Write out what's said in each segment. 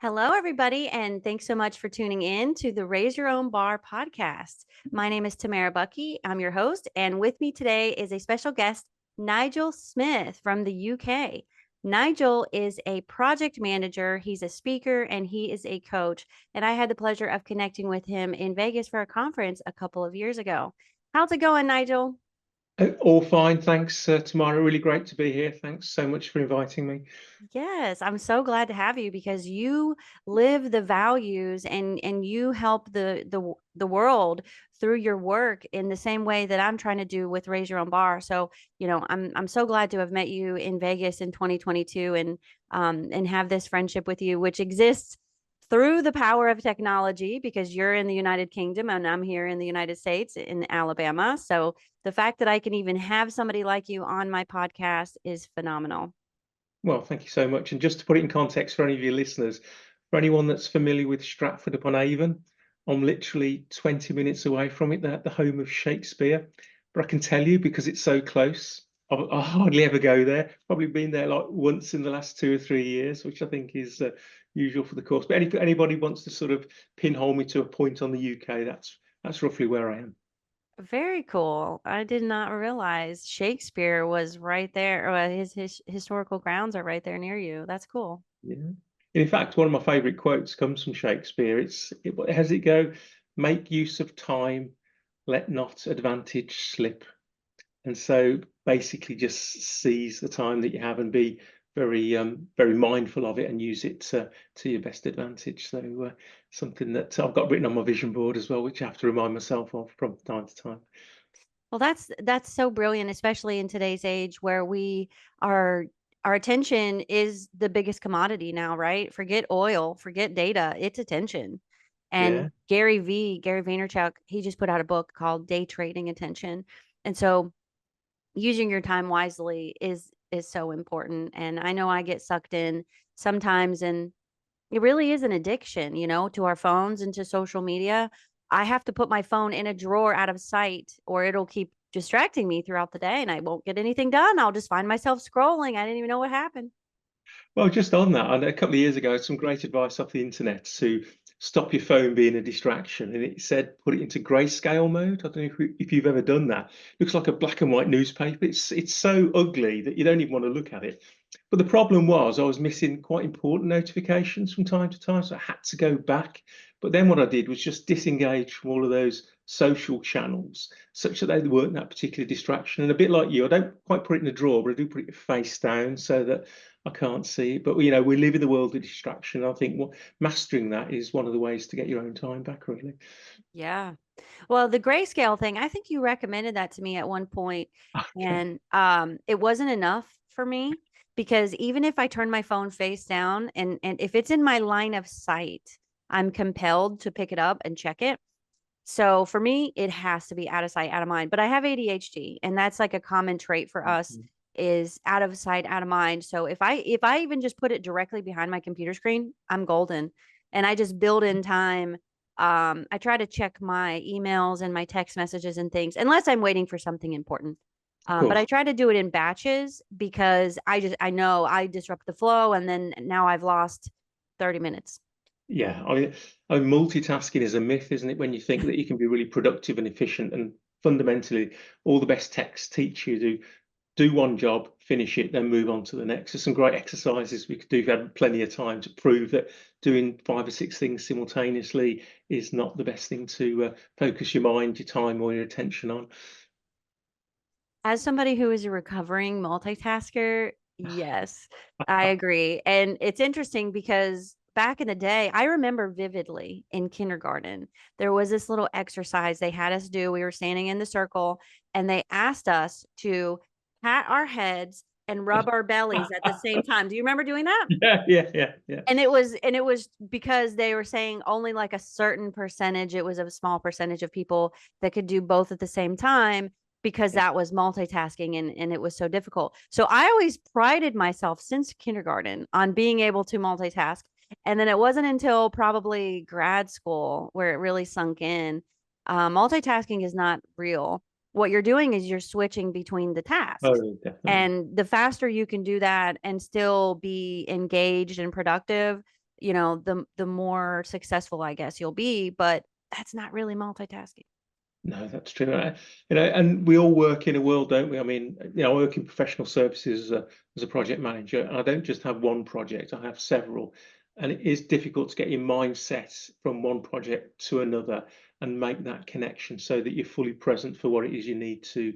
Hello, everybody, and thanks so much for tuning in to the Raise Your Own Bar podcast. My name is Tamara Bucky. I'm your host, and with me today is a special guest, Nigel Smith from the UK. Nigel is a project manager, he's a speaker, and he is a coach. And I had the pleasure of connecting with him in Vegas for a conference a couple of years ago. How's it going, Nigel? All fine, thanks, Tamara. Really great to be here. Thanks so much for inviting me. Yes, I'm so glad to have you because you live the values and you help the world through your work in the same way that I'm trying to do with Raise Your Own Bar. So, I'm so glad to have met you in Vegas in 2022 and have this friendship with you, which exists through the power of technology because you're in the United Kingdom and I'm here in the United States in Alabama. So the fact that I can even have somebody like you on my podcast is phenomenal. Well, thank you so much. And just to put it in context for any of your listeners, for anyone that's familiar with Stratford upon Avon, I'm literally 20 minutes away from it, the home of Shakespeare. But I can tell you because it's so close, I hardly ever go there. Probably been there like once in the last 2 or 3 years, which I think is usual for the course. But anybody wants to sort of pinhole me to a point on the UK, that's roughly where I am. Very cool. I did not realize Shakespeare was right there, or his historical grounds are right there near you. That's cool. Yeah. In fact, one of my favorite quotes comes from Shakespeare. How does it go? Make use of time, let not advantage slip. And so basically just seize the time that you have and be very mindful of it and use it to your best advantage. So something that I've got written on my vision board as well, which I have to remind myself of from time to time. Well, that's so brilliant, especially in today's age where we are our attention is the biggest commodity now, right? Forget oil, forget data, it's attention. Yeah. And Gary Vaynerchuk, he just put out a book called Day Trading Attention. And so using your time wisely is so important. And I know I get sucked in sometimes and it really is an addiction, to our phones and to social media. I have to put my phone in a drawer out of sight or it'll keep distracting me throughout the day and I won't get anything done. I'll just find myself scrolling. I didn't even know what happened. Well, just on that, a couple of years ago, I had some great advice off the internet to stop your phone being a distraction. And it said put it into grayscale mode. I don't know if you've ever done that. It looks like a black and white newspaper. It's so ugly that you don't even want to look at it. But the problem was I was missing quite important notifications from time to time, so I had to go back. But then what I did was just disengage from all of those social channels, such that they weren't that particular distraction. And a bit like you, I don't quite put it in a drawer, but I do put it face down so that I can't see it. But we live in the world of distraction. I think mastering that is one of the ways to get your own time back, really. Yeah. Well, the grayscale thing, I think you recommended that to me at one point, Okay. and it wasn't enough for me because even if I turn my phone face down and if it's in my line of sight, I'm compelled to pick it up and check it. So for me, it has to be out of sight, out of mind. But I have ADHD, and that's like a common trait for us Mhm. is out of sight, out of mind. So if I even just put it directly behind my computer screen, I'm golden. And I just build in time. I try to check my emails and my text messages and things, unless I'm waiting for something important. Of But I course. try to do it in batches because I know I disrupt the flow, and then now I've lost 30 minutes. Yeah, I mean, multitasking is a myth, isn't it? When you think that you can be really productive and efficient, and fundamentally, all the best texts teach you to do one job, finish it, then move on to the next. There's some great exercises we could do if you had plenty of time to prove that doing 5 or 6 things simultaneously is not the best thing to focus your mind, your time, or your attention on. As somebody who is a recovering multitasker, yes, I agree. And it's interesting because back in the day, I remember vividly in kindergarten, there was this little exercise they had us do. We were standing in the circle and they asked us to pat our heads and rub our bellies at the same time. Do you remember doing that? Yeah, yeah, yeah, yeah. And it was because they were saying only like a certain percentage, it was a small percentage of people that could do both at the same time because Yeah. that was multitasking and it was so difficult. So I always prided myself since kindergarten on being able to multitask. And then it wasn't until probably grad school where it really sunk in. Multitasking is not real. What you're doing is you're switching between the tasks. Oh, definitely. And the faster you can do that and still be engaged and productive, the more successful, I guess, you'll be. But that's not really multitasking. No, that's true. And we all work in a world, don't we? I mean, I work in professional services as a project manager, and I don't just have one project, I have several. And it is difficult to get your mindset from one project to another and make that connection so that you're fully present for what it is you need to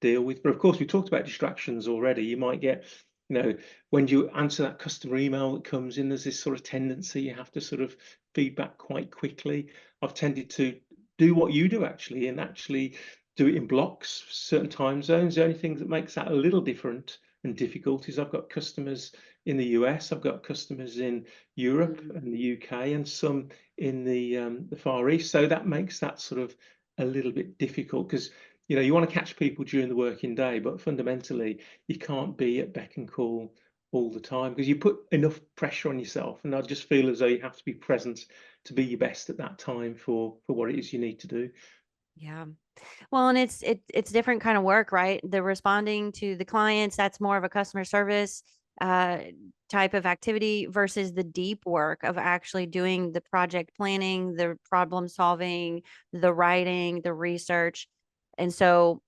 deal with. But of course, we talked about distractions already. You might get, when you answer that customer email that comes in, there's this sort of tendency you have to sort of feedback quite quickly. I've tended to do what you do actually, and actually do it in blocks, certain time zones. The only thing that makes that a little different and difficult is I've got customers in the US, I've got customers in Europe Mm. and the UK, and some in the Far East. So that makes that sort of a little bit difficult because you want to catch people during the working day, but fundamentally you can't be at beck and call all the time because you put enough pressure on yourself. And I just feel as though you have to be present to be your best at that time for what it is you need to do. Yeah. Well, and it's different kind of work, right? The responding to the clients, that's more of a customer service uh type of activity versus the deep work of actually doing the project planning, the problem solving, the writing, the research. And so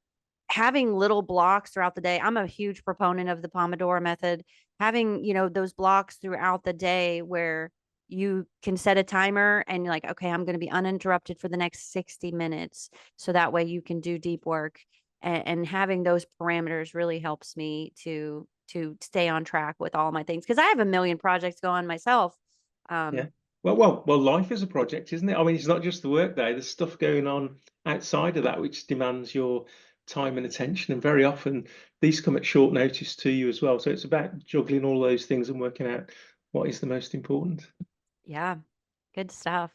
having little blocks throughout the day. I'm a huge proponent of the Pomodoro method. Having, those blocks throughout the day where you can set a timer and you're like, okay, I'm going to be uninterrupted for the next 60 minutes. So that way you can do deep work. And having those parameters really helps me to stay on track with all my things because I have a million projects going myself. Yeah. Um, Well, life is a project, isn't it? I mean, it's not just the work day. There's stuff going on outside of that which demands your time and attention. And very often these come at short notice to you as well. So it's about juggling all those things and working out what is the most important. yeah. Good stuff.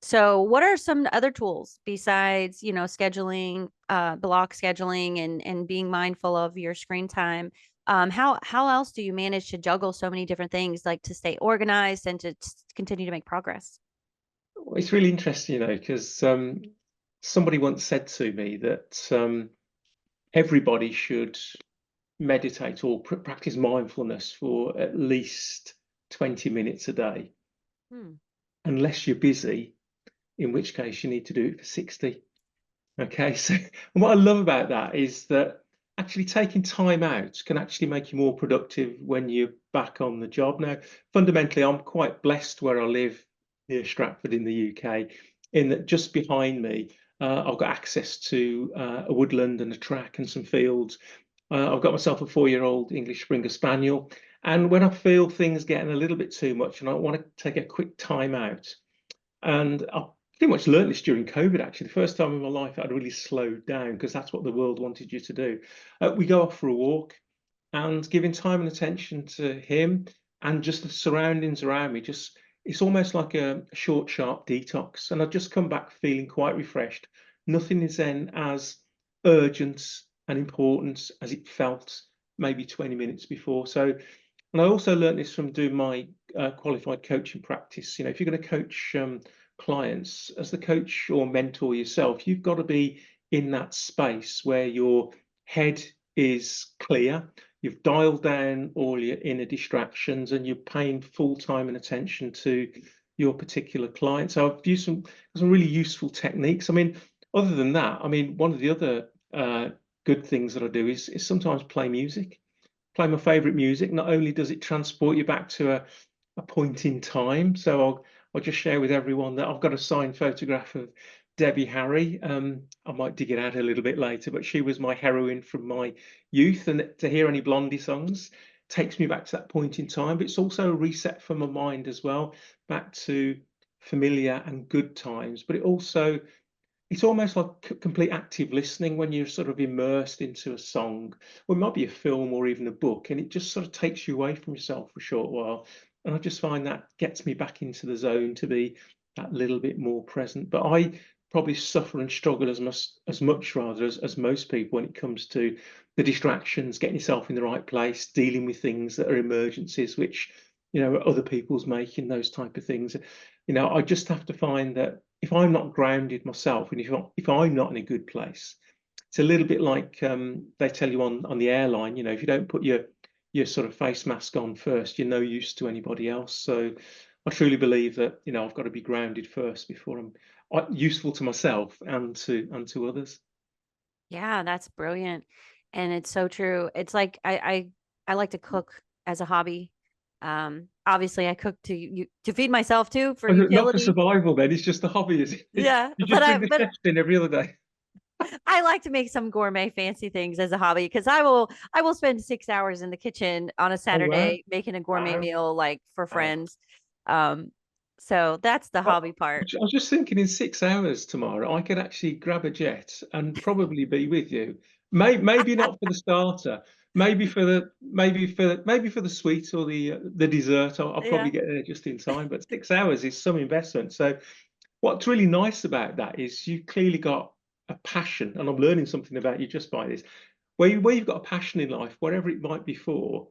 So, what are some other tools besides, scheduling, block scheduling, and being mindful of your screen time? How else do you manage to juggle so many different things, like to stay organized and to continue to make progress? Well, it's really interesting, because somebody once said to me that everybody should meditate or practice mindfulness for at least 20 minutes a day, Hmm. unless you're busy, in which case you need to do it for 60. Okay, so and what I love about that is that actually taking time out can actually make you more productive when you're back on the job. Now, fundamentally, I'm quite blessed where I live near Stratford in the UK, in that just behind me, I've got access to a woodland and a track and some fields. I've got myself a 4-year-old English Springer Spaniel. And when I feel things getting a little bit too much and I want to take a quick time out, and I pretty much learned this during COVID, actually. The first time in my life I'd really slowed down because that's what the world wanted you to do. We go off for a walk and giving time and attention to him and just the surroundings around me. Just it's almost like a short, sharp detox. And I've just come back feeling quite refreshed. Nothing is then as urgent and important as it felt maybe 20 minutes before. So, and I also learned this from doing my qualified coaching practice. If you're going to coach clients, as the coach or mentor yourself, you've got to be in that space where your head is clear, you've dialed down all your inner distractions, and you're paying full time and attention to your particular client. So I've used some really useful techniques. I mean, other than that, I mean, one of the other good things that I do is sometimes play music, play my favorite music. Not only does it transport you back to a point in time, so I'll just share with everyone that I've got a signed photograph of Debbie Harry. I might dig it out a little bit later, but she was my heroine from my youth, and to hear any Blondie songs takes me back to that point in time. But it's also a reset for my mind as well, back to familiar and good times. But it's almost like complete active listening when you're sort of immersed into a song, or it might be a film or even a book, and it just sort of takes you away from yourself for a short while. And I just find that gets me back into the zone to be that little bit more present. But I probably suffer and struggle as much rather as most people when it comes to the distractions, getting yourself in the right place, dealing with things that are emergencies, which other people's making those type of things. I just have to find that if I'm not grounded myself, and if I'm not in a good place, it's a little bit like they tell you on the airline. If you don't put your sort of face mask on first, you're no use to anybody else. So I truly believe that, I've got to be grounded first before I'm useful to myself and to others. Yeah, that's brilliant. And it's so true. It's like I like to cook as a hobby. Obviously I cook to feed myself too for Not for utility. survival then, it's just a hobby, is it? Yeah, You just bring the chefs in every other day. I like to make some gourmet fancy things as a hobby because I will spend 6 hours in the kitchen on a Oh, wow. Saturday making a gourmet Wow. meal like for Wow. friends. So that's the I hobby part. I was just thinking in 6 hours tomorrow, I could actually grab a jet and probably be with you. Maybe not for the starter, maybe for the sweet or the dessert. I'll Yeah. probably get there just in time. But 6 hours is some investment. So what's really nice about that is you clearly got a passion, and I'm learning something about you just by this. Where you've got a passion in life, whatever it might be for,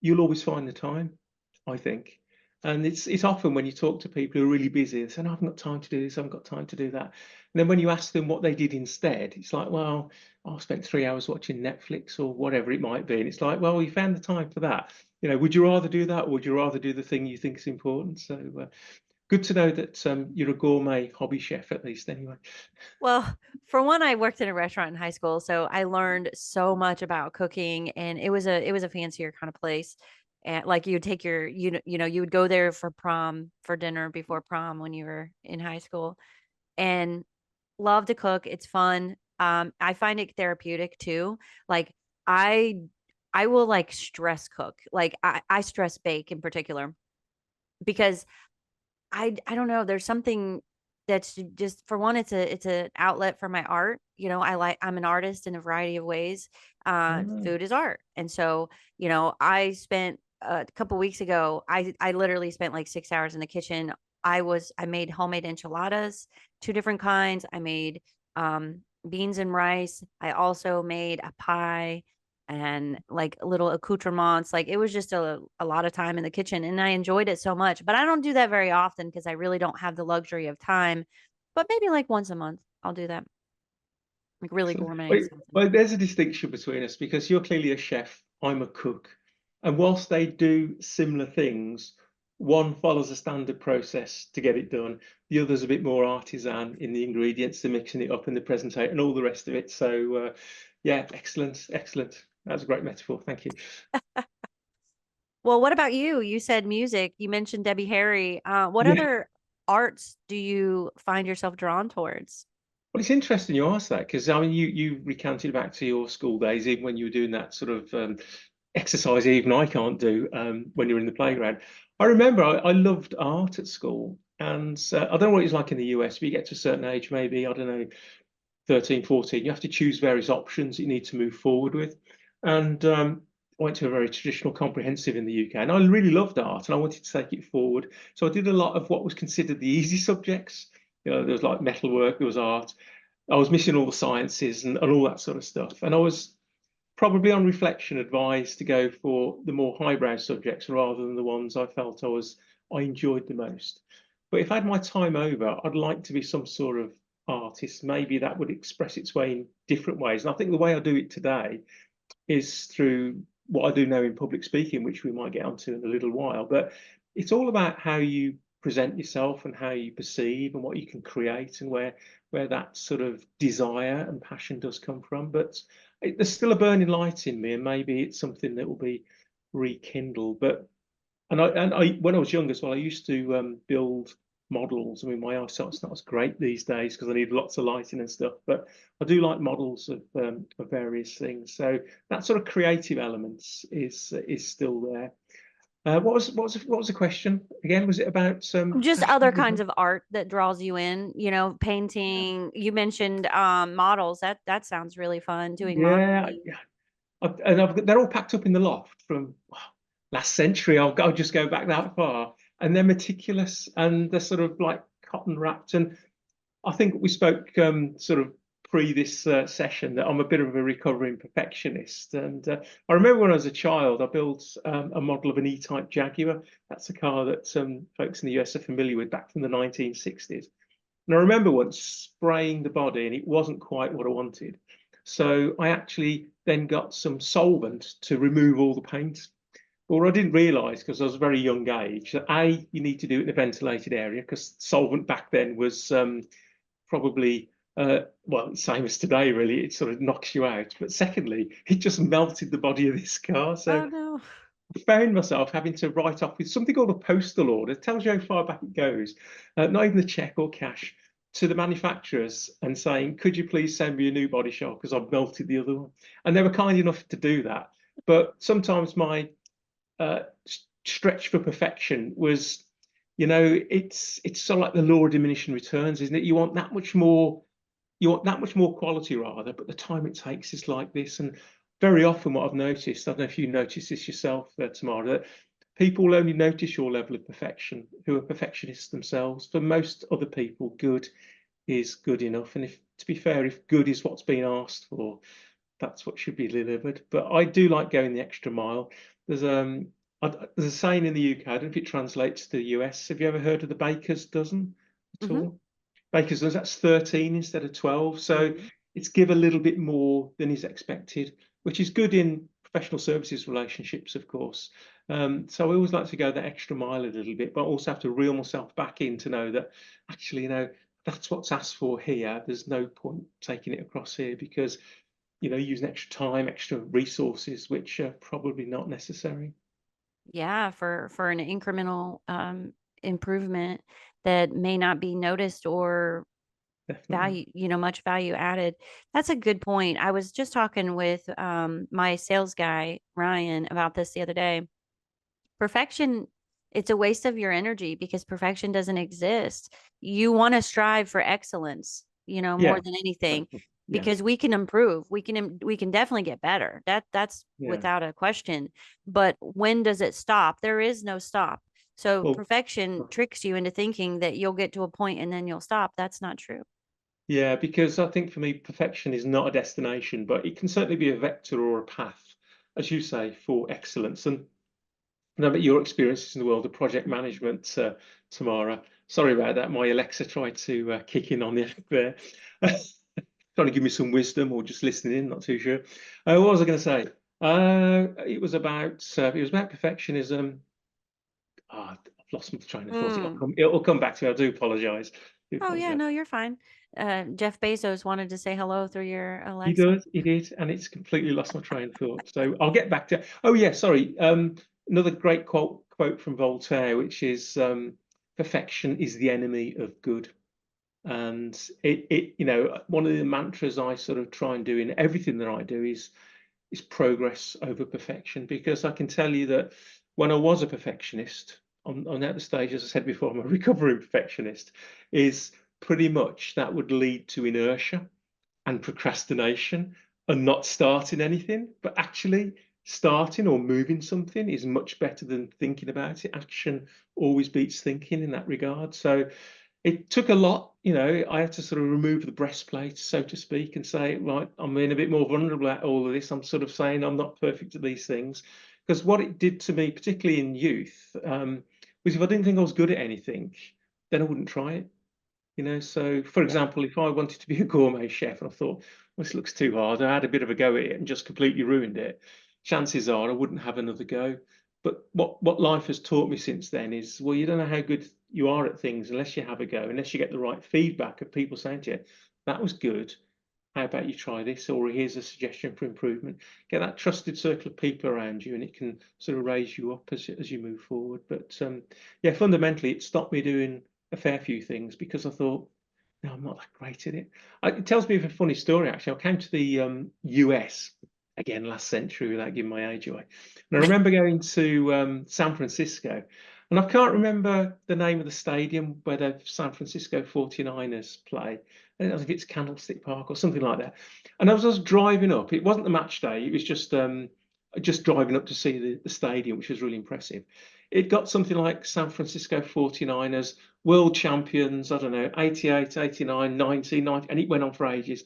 you'll always find the time, I think. And it's often when you talk to people who are really busy, they say, "No, I haven't got time to do this, I haven't got time to do that." And then when you ask them what they did instead, it's like, well, I spent 3 hours watching Netflix or whatever it might be. And it's like, well, you found the time for that. Would you rather do that, or would you rather do the thing you think is important? So good to know that you're a gourmet hobby chef at least, anyway. Well, for one, I worked in a restaurant in high school, so I learned so much about cooking, and it was a fancier kind of place. And like you would take your you would go there for prom for dinner before prom when you were in high school, and love to cook. It's fun. I find it therapeutic too. Like I I will like stress cook. Like I stress bake in particular because I don't know, there's something that's just for one, it's an outlet for my art. I'm an artist in a variety of ways. Ah, Food is art. And so, I spent a couple weeks ago, I literally spent like 6 hours in the kitchen. I made homemade enchiladas, two different kinds. I made beans and rice. I also made a pie and like little accoutrements. Like it was just a lot of time in the kitchen and I enjoyed it so much. But I don't do that very often because I really don't have the luxury of time. But maybe like once a month, I'll do that. Like really excellent. gourmet Well, something. well, there's a distinction between us because you're clearly a chef, I'm a cook. And whilst they do similar things, one follows a standard process to get it done. The other's a bit more artisan in the ingredients, the mixing it up in the presentation and all the rest of it. So, yeah, excellent, excellent. That was a great metaphor. Thank you. Well, what about you? You said music. You mentioned Debbie Harry. What Yeah. other arts do you find yourself drawn towards? Well, it's interesting you asked that because I mean, you recounted back to your school days, even when you were doing that sort of exercise, even I can't do when you're in the playground. I remember I loved art at school, and I don't know what it's like in the US, but you get to a certain age, maybe, I don't know, 13, 14, you have to choose various options you need to move forward with. And I went to a very traditional comprehensive in the UK, and I really loved art and I wanted to take it forward. So I did a lot of what was considered the easy subjects. There was like metalwork, there was art. I was missing all the sciences and all that sort of stuff. And I was probably on reflection advised to go for the more highbrow subjects rather than the ones I felt I enjoyed the most. But if I had my time over, I'd like to be some sort of artist. Maybe that would express its way in different ways. And I think the way I do it today is through what I do now in public speaking, which we might get onto in a little while. But it's all about how you present yourself and how you perceive and what you can create and where that sort of desire and passion does come from. But there's still a burning light in me, and maybe it's something that will be rekindled. But and I when I was young as well, I used to build models. I mean, my eyesight's not as great these days because I need lots of lighting and stuff. But I do like models of various things. So that sort of creative elements is still there. What was the question again? Was it about Just other kinds passion? of art that draws you in, painting. You mentioned models. That sounds really fun, doing Yeah, modeling. yeah. They're all packed up in the loft from last century. I'll just go back that far, and they're meticulous and they're sort of like cotton wrapped. And I think we spoke sort of pre this session that I'm a bit of a recovering perfectionist. And I remember when I was a child, I built a model of an E-type Jaguar. That's a car that folks in the US are familiar with back from the 1960s. And I remember once spraying the body and it wasn't quite what I wanted. So I actually then got some solvent to remove all the paint. or I didn't realise because I was a very young age that A, you need to do it in a ventilated area because solvent back then was probably well, same as today, really. It sort of knocks you out. But secondly, it just melted the body of this car. So Oh no. I found myself having to write off with something called a postal order. It tells you how far back it goes, not even the check or cash, to the manufacturers and saying, could you please send me a new body shop because I've melted the other one? And they were kind enough to do that. But sometimes my uh, stretch for perfection was, it's sort of like the law of diminishing returns, isn't it? You want that much more quality rather, but the time it takes is like this. And very often what I've noticed, I don't know if you noticed this yourself, Tamara, that people only notice your level of perfection who are perfectionists themselves. For most other people, good is good enough. And if, to be fair, if good is what's been asked for, that's what should be delivered. But I do like going the extra mile. There's there's a saying in the UK, I don't know if it translates to the US. Have you ever heard of the baker's dozen at Hmm. all? Baker's dozen, that's 13 instead of 12. So Hmm. it's give a little bit more than is expected, which is good in professional services relationships, of course. So I always like to go that extra mile a little bit, but I also have to reel myself back in to know that actually, that's what's asked for here. There's no point taking it across here because using extra time, extra resources, which are probably not necessary. Yeah, for an incremental improvement that may not be noticed or Definitely. value, much value added. That's a good point. I was just talking with my sales guy, Ryan, about this the other day. Perfection, it's a waste of your energy because perfection doesn't exist. You want to strive for excellence, more Yeah, than anything, exactly. Yeah, because we can improve. We can definitely get better. That's yeah. without a question. But when does it stop? There is no stop. So Well, perfection tricks you into thinking that you'll get to a point and then you'll stop. That's not true. yeah, because I think for me, perfection is not a destination, but it can certainly be a vector or a path, as you say, for excellence. And I know about your experiences in the world of project management, Tamara. Sorry about that. My Alexa tried to kick in on the act there. Trying to give me some wisdom or just listening in, not too sure. What was I going to say? It was about perfectionism. I've lost my train of thought. It'll Mm. come, it'll come back to me. I do apologise. Do Oh yeah, apologise. no, you're fine. Jeff Bezos wanted to say hello through your He Alexa. does, he did, and it's completely lost my train of thought. So I'll get back to. Oh yeah, sorry. Another great quote from Voltaire, which is "Perfection is the enemy of good." And one of the mantras I sort of try and do in everything that I do is progress over perfection, because I can tell you that when I was a perfectionist, on at the stage, as I said before, I'm a recovering perfectionist, is pretty much that would lead to inertia and procrastination and not starting anything. But actually starting or moving something is much better than thinking about it. Action always beats thinking in that regard. So it took a lot. I had to sort of remove the breastplate, so to speak, and say, right, I'm being a bit more vulnerable at all of this. I'm sort of saying I'm not perfect at these things. Because what it did to me, particularly in youth, was if I didn't think I was good at anything, then I wouldn't try it. So for Yeah. example, if I wanted to be a gourmet chef and I thought, well, this looks too hard, I had a bit of a go at it and just completely ruined it, chances are I wouldn't have another go. But what life has taught me since then is, well, you don't know how good you are at things unless you have a go, unless you get the right feedback of people saying to you, that was good. How about you try this? Or here's a suggestion for improvement. Get that trusted circle of people around you, and it can sort of raise you up as you move forward. But yeah, fundamentally, it stopped me doing a fair few things because I thought, no, I'm not that great at it. It tells me of a funny story, actually. I came to the US again last century without giving my age away. And I remember going to San Francisco, and I can't remember the name of the stadium where the San Francisco 49ers play. I don't know if it's Candlestick Park or something like that. And as I was driving up, it wasn't the match day, it was just driving up to see the stadium, which was really impressive. It got something like San Francisco 49ers, world champions, I don't know, 88, 89, 90, 90, and it went on for ages.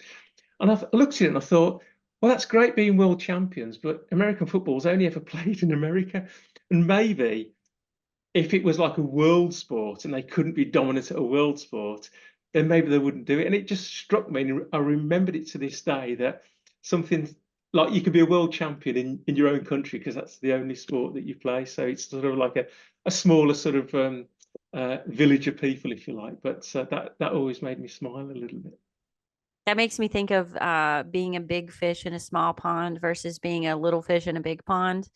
And I looked at it and I thought, well, that's great being world champions, but American football's only ever played in America. And maybe if it was like a world sport and they couldn't be dominant at a world sport, then maybe they wouldn't do it. And it just struck me, and I remembered it to this day, that something like you could be a world champion in your own country because that's the only sport that you play. So it's sort of like a smaller sort of village of people, if you like. But that always made me smile a little bit. That makes me think of being a big fish in a small pond versus being a little fish in a big pond.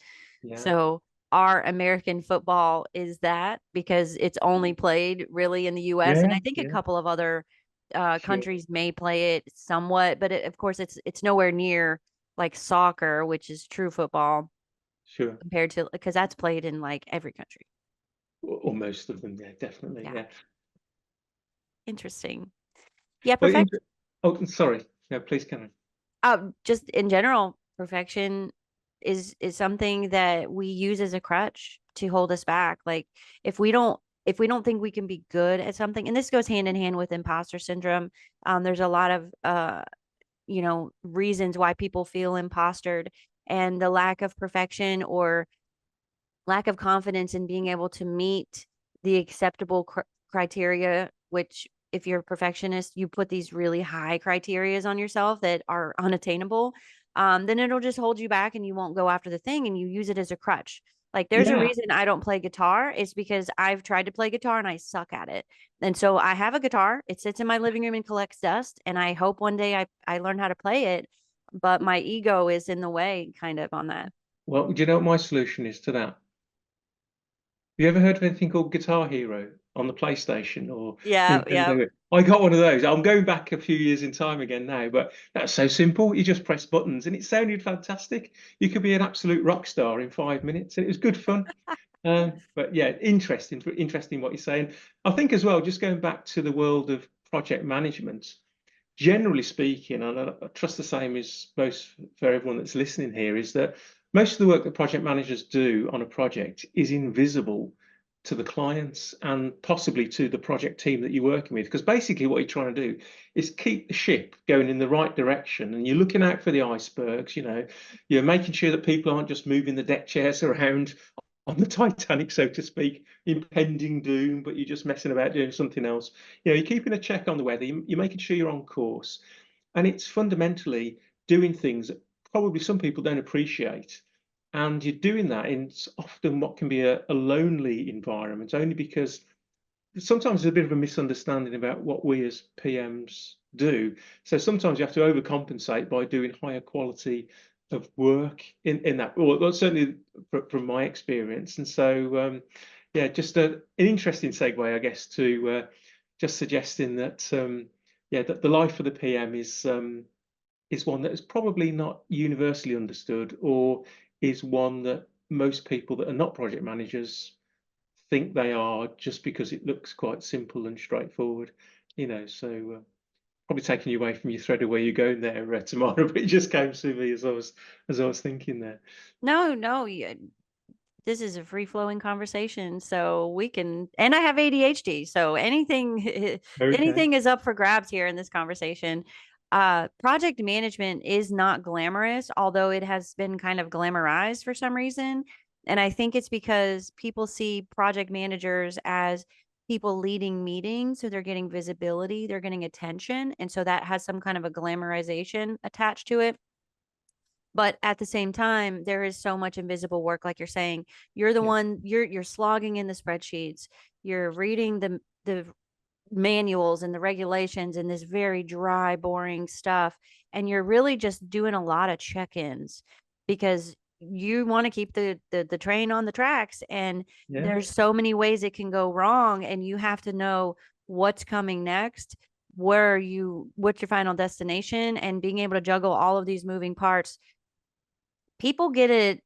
Yeah, So our American football is that because it's only played really in the US, and yeah, I think a yeah, couple of other sure, countries may play it somewhat, but of course it's nowhere near like soccer, which is true football sure. compared to because that's played in like every country. Or most of them, yeah, definitely, Yeah, yeah. interesting. Yeah, Well, perfect. oh, sorry. No, please, can Just in general, perfection is something that we use as a crutch to hold us back. Like if we don't think we can be good at something, and this goes hand in hand with imposter syndrome. There's a lot of reasons why people feel impostered, and the lack of perfection or lack of confidence in being able to meet the acceptable criteria, which if you're a perfectionist, you put these really high criterias on yourself that are unattainable, then it'll just hold you back and you won't go after the thing and you use it as a crutch. Like there's a Yeah. reason I don't play guitar. It's because I've tried to play guitar and I suck at it. And so I have a guitar. It sits in my living room and collects dust. And I hope one day I learn how to play it. But my ego is in the way kind of on that. Well, do you know what my solution is to that? You ever heard of anything called Guitar Hero on the PlayStation or Yeah, yeah. Nintendo? I got one of those. I'm going back a few years in time again now, but that's so simple. You just press buttons and it sounded fantastic. You could be an absolute rock star in 5 minutes. It was good fun. But yeah, interesting what you're saying. I think as well, just going back to the world of project management, generally speaking, and I trust the same is most for everyone that's listening here, is that most of the work that project managers do on a project is invisible to the clients and possibly to the project team that you're working with. Because basically, what you're trying to do is keep the ship going in the right direction, and you're looking out for the icebergs. You're making sure that people aren't just moving the deck chairs around on the Titanic, so to speak, impending doom, but you're just messing about doing something else. You're keeping a check on the weather, you're making sure you're on course. And it's fundamentally doing things that probably some people don't appreciate. And you're doing that in often what can be a lonely environment, only because sometimes there's a bit of a misunderstanding about what we as PMs do. So sometimes you have to overcompensate by doing higher quality of work in that, or well, certainly from my experience. And so, yeah, just an interesting segue, I guess, to just suggesting that, yeah, that the life of the PM is one that is probably not universally understood, or is one that most people that are not project managers think they are just because it looks quite simple and straightforward, so probably taking you away from your thread of where you're going there, tomorrow, but it just came to me as I was thinking there. No, no, this is a free flowing conversation, so we can. And I have ADHD, so anything, Okay. anything is up for grabs here in this conversation. Project management is not glamorous, although it has been kind of glamorized for some reason. And I think it's because people see project managers as people leading meetings, so they're getting visibility, they're getting attention, and so that has some kind of a glamorization attached to it. But at the same time, there is so much invisible work, like you're saying. You're the Yeah. one you're slogging in the spreadsheets. You're reading the manuals and the regulations and this very dry, boring stuff. And you're really just doing a lot of check-ins because you want to keep the train on the tracks. And Yeah. there's so many ways it can go wrong, and you have to know what's coming next, what's your final destination, and being able to juggle all of these moving parts. People get it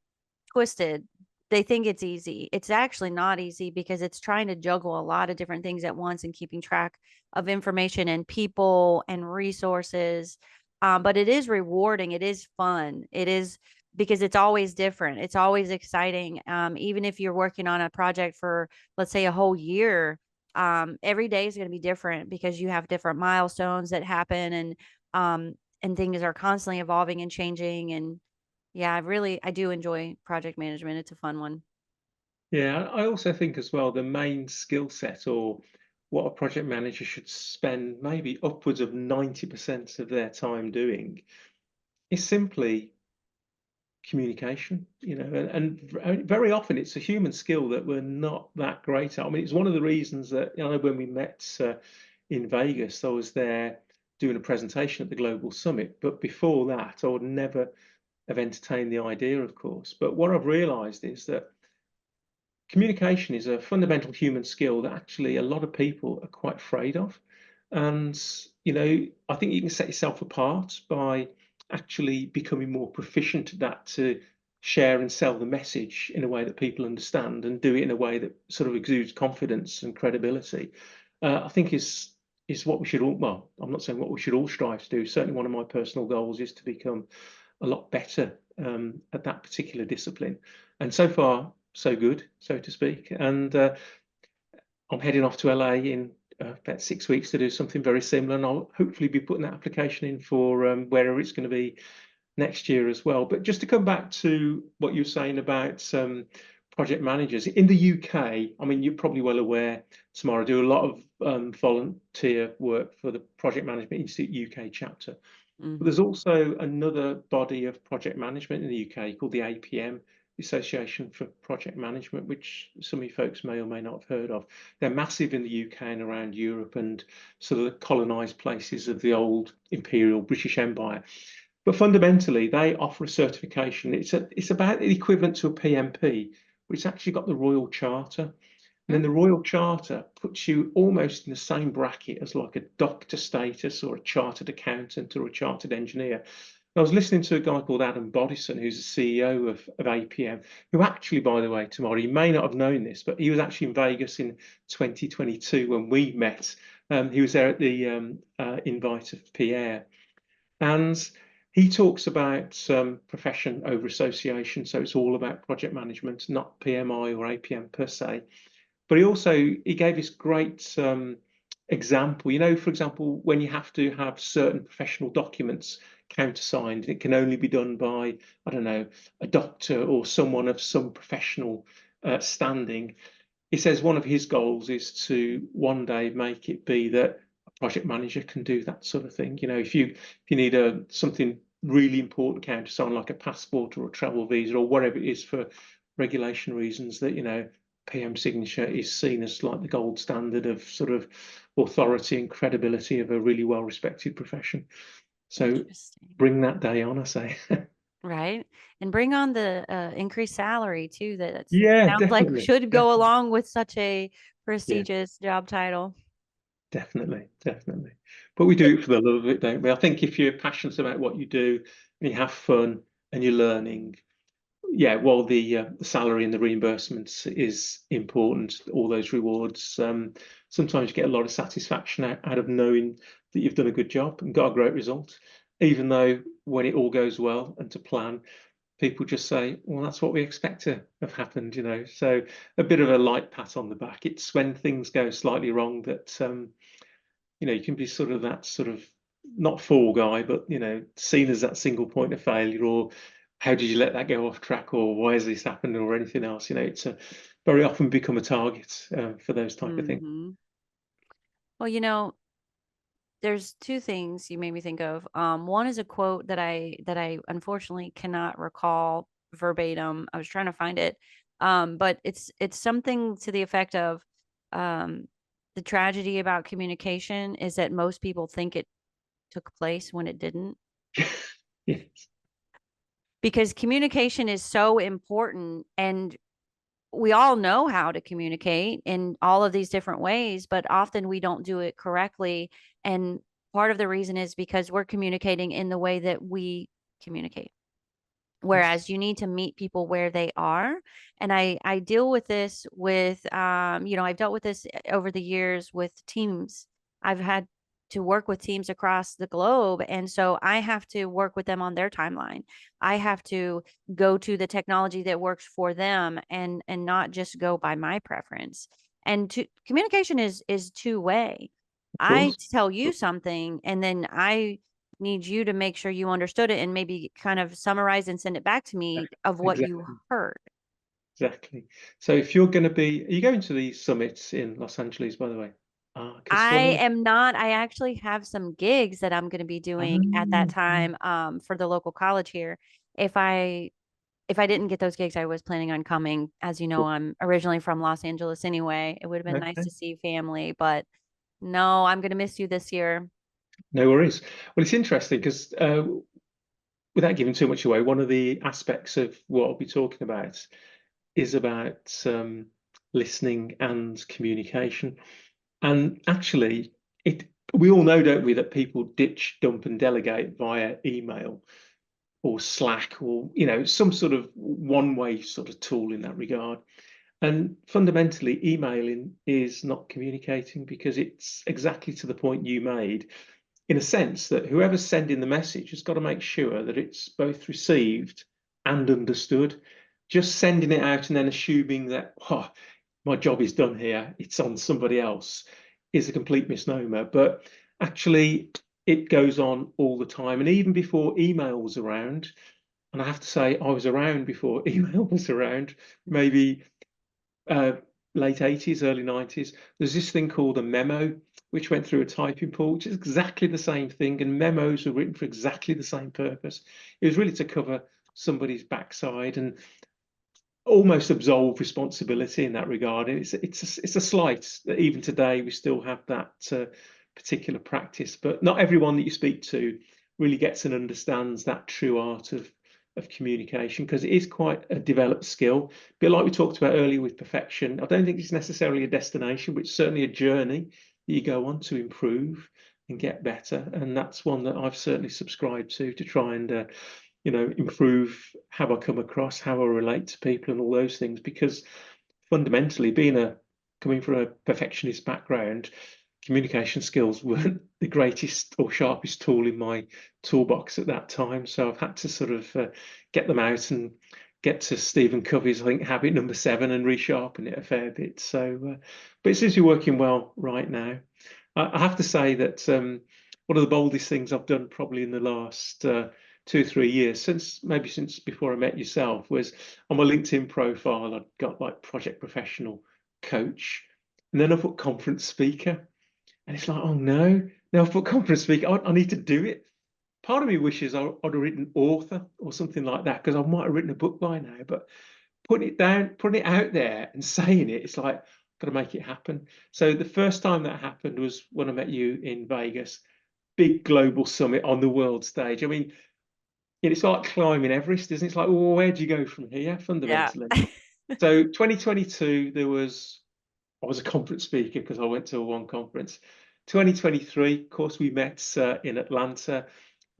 twisted. They think it's easy. It's actually not easy because it's trying to juggle a lot of different things at once and keeping track of information and people and resources. But it is rewarding. It is fun. It is because it's always different. It's always exciting. Even if you're working on a project for, let's say, a whole year, every day is going to be different because you have different milestones that happen, and things are constantly evolving and changing. And yeah, I do enjoy project management. It's a fun one. Yeah. I also think as well the main skill set, or what a project manager should spend maybe upwards of 90% of their time doing, is simply communication, and very often it's a human skill that we're not that great at. I mean, it's one of the reasons that, when we met in Vegas, I was there doing a presentation at the Global Summit. But before that, I would never have entertained the idea, of course. But what I've realized is that communication is a fundamental human skill that actually a lot of people are quite afraid of. And, I think you can set yourself apart by actually becoming more proficient at that, to share and sell the message in a way that people understand, and do it in a way that sort of exudes confidence and credibility. I think is what we should all, well, I'm not saying what we should all strive to do. Certainly one of my personal goals is to become a lot better at that particular discipline. And so far, so good, so to speak. And I'm heading off to LA in about 6 weeks to do something very similar, and I'll hopefully be putting that application in for wherever it's going to be next year as well. But just to come back to what you were saying about project managers in the UK, I mean, you're probably well aware, Tamara, I do a lot of volunteer work for the Project Management Institute UK chapter. But there's also another body of project management in the UK called the APM, the Association for Project Management, which some of you folks may or may not have heard of. They're massive in the UK and around Europe, and sort of the colonised places of the old Imperial British Empire. But fundamentally, they offer a certification. It's about the equivalent to a PMP, but it's actually got the Royal Charter. And then the Royal Charter puts you almost in the same bracket as like a doctor status, or a chartered accountant, or a chartered engineer. I was listening to a guy called Adam Bodison, who's the CEO of APM, who actually, by the way, tomorrow, you may not have known this, but he was actually in Vegas in 2022 when we met. He was there at the invite of Pierre. And he talks about profession over association. So it's all about project management, not PMI or APM per se. But he gave this great example. For example, when you have to have certain professional documents countersigned, it can only be done by, I don't know, a doctor or someone of some professional standing. He says one of his goals is to one day make it be that a project manager can do that sort of thing. If you need something really important countersigned, like a passport or a travel visa or whatever it is, for regulation reasons, that PM signature is seen as like the gold standard of sort of authority and credibility of a really well-respected profession. So bring that day on, I say. Right. And bring on the increased salary too. That Yeah, sounds like definitely. should go along with such a Yeah, prestigious job title. definitely. But we do it for the love of it, don't we? I think if you're passionate about what you do and you have fun and you're learning, yeah, well, the salary and the reimbursements is important, all those rewards. Sometimes you get a lot of satisfaction out of knowing that you've done a good job and got a great result, even though when it all goes well and to plan, people just say, well, that's what we expect to have happened. So a bit of a light pat on the back. It's when things go slightly wrong that, you can be sort of that sort of, not fall guy, but, seen as that single point of failure, or how did you let that go off track, or why has this happened, or anything else. It's very often become a target for those type of things. Well, there's two things you made me think of. One is a quote that I unfortunately cannot recall verbatim. I was trying to find it. But it's something to the effect of, the tragedy about communication is that most people think it took place when it didn't. Yes, Because communication is so important, and we all know how to communicate in all of these different ways, but often we don't do it correctly. And part of the reason is because we're communicating in the way that we communicate. yes, Whereas you need to meet people where they are. And I deal with this with, I've dealt with this over the years with teams. I've had to work with teams across the globe. And so I have to work with them on their timeline. I have to go to the technology that works for them, and not just go by my preference. And communication is two-way. of I course. tell you something, and then I need you to make sure you understood it, and maybe kind of summarize and send it back to me of what you Exactly. heard. Exactly. So if you're going to be, are you going to the summits in Los Angeles, by the way? Because I one of my, am not. I actually have some gigs that I'm going to be doing at that ah, time, for the local college here. If I if I didn't get those gigs, I was planning on coming. As you know, I'm originally from Los Angeles anyway. It would have been nice Okay, to see family, but no, I'm gonna miss you this year. no worries. Well, it's interesting because without giving too much away, one of the aspects of what I'll be talking about is about listening and communication. And actually, we all know, don't we, that people ditch, dump, and delegate via email or Slack or some sort of one-way sort of tool in that regard. And fundamentally, emailing is not communicating because it's exactly to the point you made, in a sense that whoever's sending the message has got to make sure that it's both received and understood. Just sending it out and then assuming that, oh, my job is done here, it's on somebody else, is a complete misnomer. But actually, it goes on all the time. And even before email was around, and I have to say, I was around before email was around, maybe uh, late 80s, early 90s, there's this thing called a memo, which went through a typing pool, which is exactly the same thing. And memos were written for exactly the same purpose. It was really to cover somebody's backside and almost absolve responsibility in that regard. And it's a slight that even today we still have that particular practice. But not everyone that you speak to really gets and understands that true art of communication, because it is quite a developed skill. But like we talked about earlier with perfection, I don't think it's necessarily a destination, but it's certainly a journey that you go on to improve and get better. And that's one that I've certainly subscribed to try and improve how I come across, how I relate to people, and all those things. Because fundamentally, coming from a perfectionist background, communication skills weren't the greatest or sharpest tool in my toolbox at that time. So I've had to sort of get them out and get to Stephen Covey's, I think, habit number 7 and resharpen it a fair bit. So, but it seems to be working well right now. I have to say that one of the boldest things I've done probably in the last 2 or 3 years, since before I met yourself, was on my LinkedIn profile. I've got like project professional, coach, and then I put conference speaker, and it's like, oh no, now I've put conference speaker. I need to do it. Part of me wishes I'd have written author or something like that, because I might have written a book by now. But putting it down, putting it out there and saying it, it's like, got to make it happen. So the first time that happened was when I met you in Vegas, big global summit on the world stage. I mean, it's like climbing Everest, isn't it? It's like, well, where do you go from here, Yeah. fundamentally? So 2022, I was a conference speaker because I went to one conference. 2023, of course, we met in Atlanta.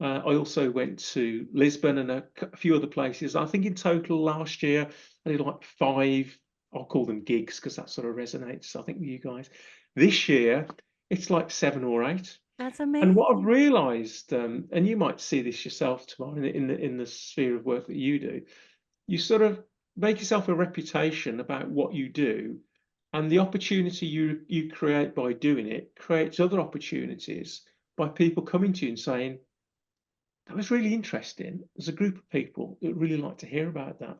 I also went to Lisbon and a few other places. I think in total last year, I did like 5, I'll call them gigs because that sort of resonates, I think, with you guys. This year, it's like 7 or 8. That's And what I've amazing. realized, and you might see this yourself tomorrow in the sphere of work that you do, you sort of make yourself a reputation about what you do, and the opportunity you create by doing it creates other opportunities by people coming to you and saying, that was really interesting. There's a group of people that really like to hear about that.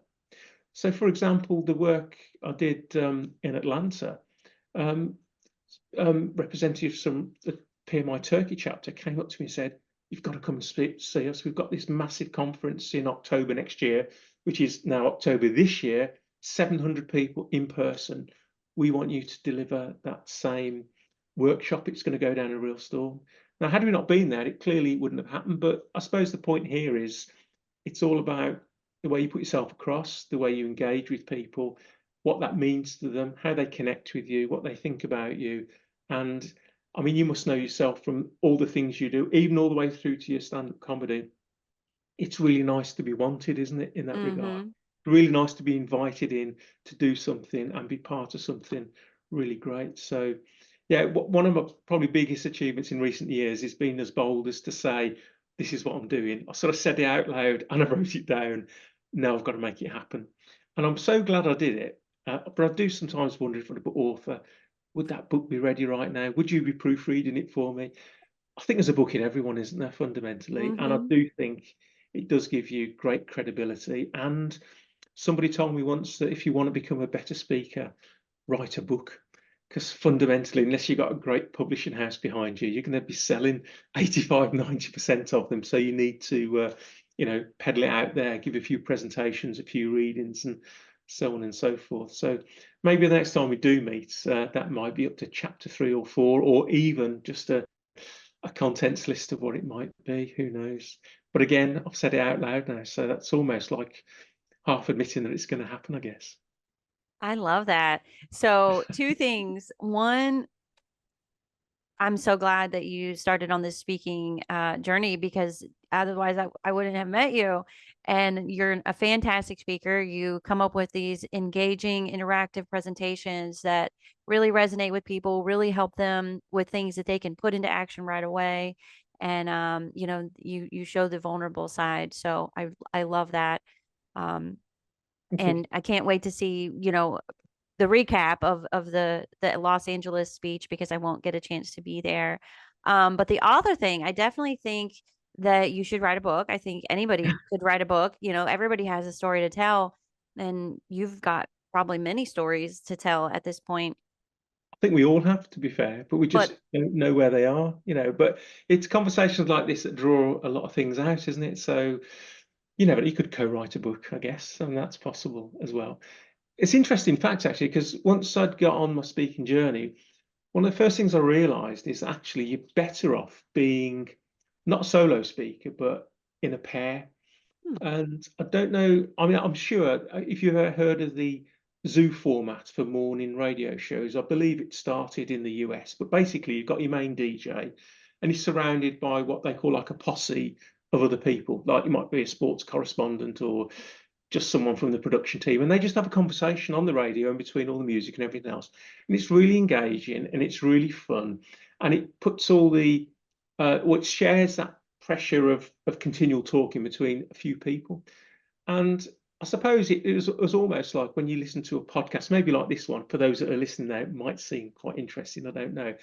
So, for example, the work I did in Atlanta, um, representatives from the PMI Turkey chapter came up to me and said, "You've got to come and see us. We've got this massive conference in October next year, which is now October this year, 700 people in person. We want you to deliver that same workshop. It's going to go down a real storm." Now, had we not been there, it clearly wouldn't have happened. But I suppose the point here is it's all about the way you put yourself across, the way you engage with people, what that means to them, how they connect with you, what they think about you. And I mean, you must know yourself from all the things you do, even all the way through to your stand-up comedy. It's really nice to be wanted, isn't it, in that regard? Mm-hmm. Really nice to be invited in to do something and be part of something really great. So, yeah, one of my probably biggest achievements in recent years is being as bold as to say, this is what I'm doing. I sort of said it out loud and I wrote it down. Now I've got to make it happen. And I'm so glad I did it. But I do sometimes wonder if I'd put author, would that book be ready right now? Would you be proofreading it for me? I think there's a book in everyone, isn't there, fundamentally? And I Mm-hmm. do think it does give you great credibility. And somebody told me once that if you want to become a better speaker, write a book. Because fundamentally, unless you've got a great publishing house behind you, you're going to be selling 85, 90% of them. So you need to peddle it out there, give a few presentations, a few readings, and so on and so forth. So maybe the next time we do meet, that might be up to chapter 3 or 4, or even just a contents list of what it might be. Who knows? But again, I've said it out loud now, so that's almost like half admitting that it's going to happen, I guess. I love that. So, two things. One, I'm so glad that you started on this speaking journey, because otherwise I wouldn't have met you. And you're a fantastic speaker. You come up with these engaging, interactive presentations that really resonate with people, really help them with things that they can put into action right away. And you show the vulnerable side. So I love that. Um, Thank you. and I can't wait to see, the recap of the Los Angeles speech, because I won't get a chance to be there. But the author thing, I definitely think that you should write a book. I think anybody could write a book. Everybody has a story to tell, and you've got probably many stories to tell at this point. I think we all have, to be fair, but we But just don't know where they are. But it's conversations like this that draw a lot of things out, isn't it? So, but you could co-write a book, I guess, and that's possible as well. It's interesting fact, actually, because once I'd got on my speaking journey, one of the first things I realized is actually you're better off being not a solo speaker, but in a pair. hmm, And I don't know, I mean, I'm sure if you've ever heard of the Zoo format for morning radio shows, I believe it started in the US, but basically you've got your main DJ and he's surrounded by what they call like a posse of other people, like you might be a sports correspondent or just someone from the production team, and they just have a conversation on the radio in between all the music and everything else. And it's really engaging and it's really fun. And it puts all the, what shares that pressure of continual talking between a few people. And I suppose it was almost like when you listen to a podcast, maybe like this one, for those that are listening now, it might seem quite interesting. I don't know.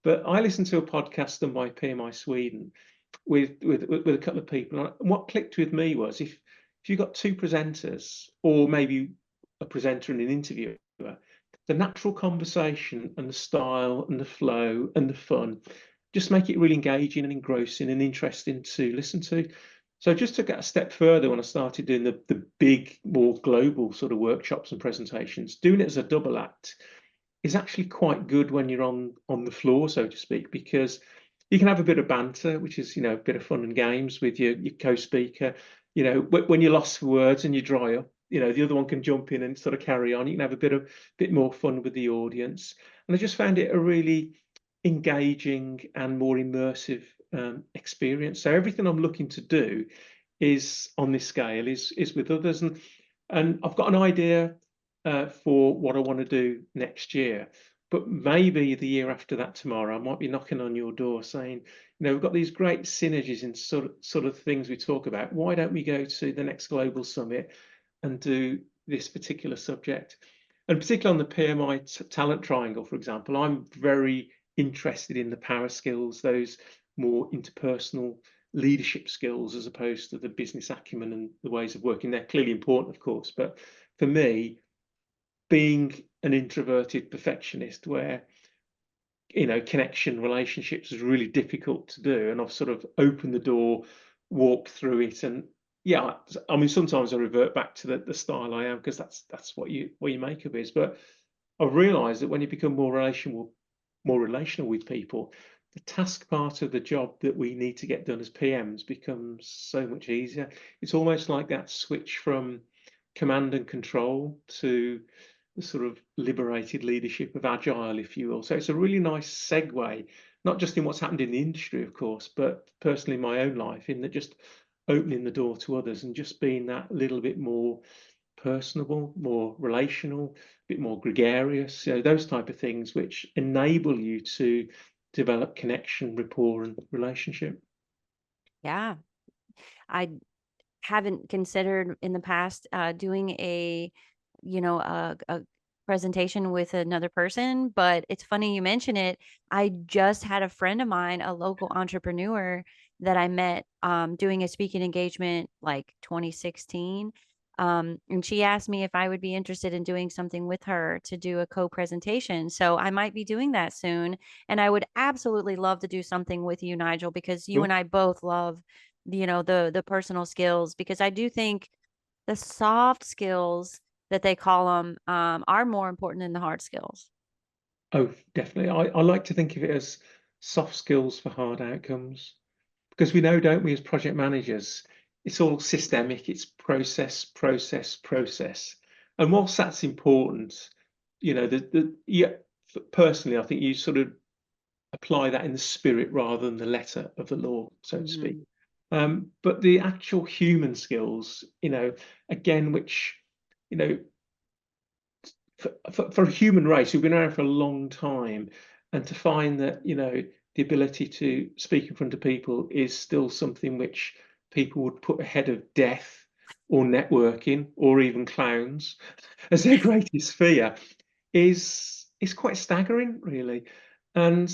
But I listened to a podcast done by PMI Sweden with a couple of people. And what clicked with me was if you've got two presenters, or maybe a presenter and an interviewer, the natural conversation and the style and the flow and the fun just make it really engaging and engrossing and interesting to listen to. So just to get a step further, when I started doing the big, more global sort of workshops and presentations, doing it as a double act is actually quite good when you're on the floor, so to speak, because you can have a bit of banter, which is a bit of fun and games with your co-speaker. When you're lost for words and you dry up, the other one can jump in and sort of carry on. You can have a bit more fun with the audience. And I just found it a really engaging and more immersive experience. So everything I'm looking to do is on this scale, is with others, and I've got an idea for what I want to do next year. But maybe the year after that, tomorrow, I might be knocking on your door saying, we've got these great synergies in sort of things we talk about. Why don't we go to the next global summit and do this particular subject? And particularly on the PMI talent triangle, for example, I'm very interested in the power skills, those more interpersonal leadership skills, as opposed to the business acumen and the ways of working. They're clearly important, of course, but for me, being an introverted perfectionist, where connection relationships is really difficult to do, and I've sort of opened the door, walked through it, and yeah, I mean, sometimes I revert back to the style I am, because that's what you make of it. But I've realized that when you become more relational with people, the task part of the job that we need to get done as PMs becomes so much easier. It's almost like that switch from command and control to the sort of liberated leadership of agile, if you will. So it's a really nice segue, not just in what's happened in the industry, of course, but personally in my own life, in that just opening the door to others and just being that little bit more personable, more relational, a bit more gregarious, those type of things which enable you to develop connection, rapport, and relationship. yeah, I haven't considered in the past doing a presentation with another person, but it's funny you mention it. I just had a friend of mine, a local entrepreneur that I met doing a speaking engagement like 2016. And she asked me if I would be interested in doing something with her to do a co-presentation. So I might be doing that soon. And I would absolutely love to do something with you, Nigel, because you Sure. and I both love the personal skills, because I do think the soft skills that they call them are more important than the hard skills. Oh, definitely. I like to think of it as soft skills for hard outcomes. Because we know, don't we, as project managers, it's all systemic, it's process, process, process. And whilst that's important, yeah, personally, I think you sort of apply that in the spirit rather than the letter of the law, so to speak. Hmm. But the actual human skills, again, which, you know, for a human race who've been around for a long time, and to find that the ability to speak in front of people is still something which people would put ahead of death or networking or even clowns as their greatest fear is quite staggering, really. And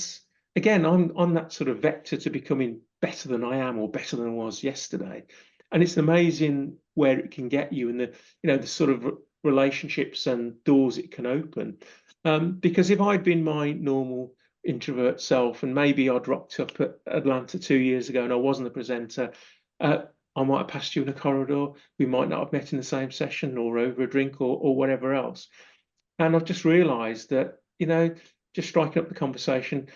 again, I'm on that sort of vector to becoming better than I am or better than I was yesterday. And it's amazing where it can get you, and the sort of relationships and doors it can open. Because if I'd been my normal introvert self, and maybe I'd rocked up at Atlanta 2 years ago and I wasn't a presenter, I might have passed you in a corridor. We might not have met in the same session or over a drink or whatever else. And I've just realised that, just striking up the conversation,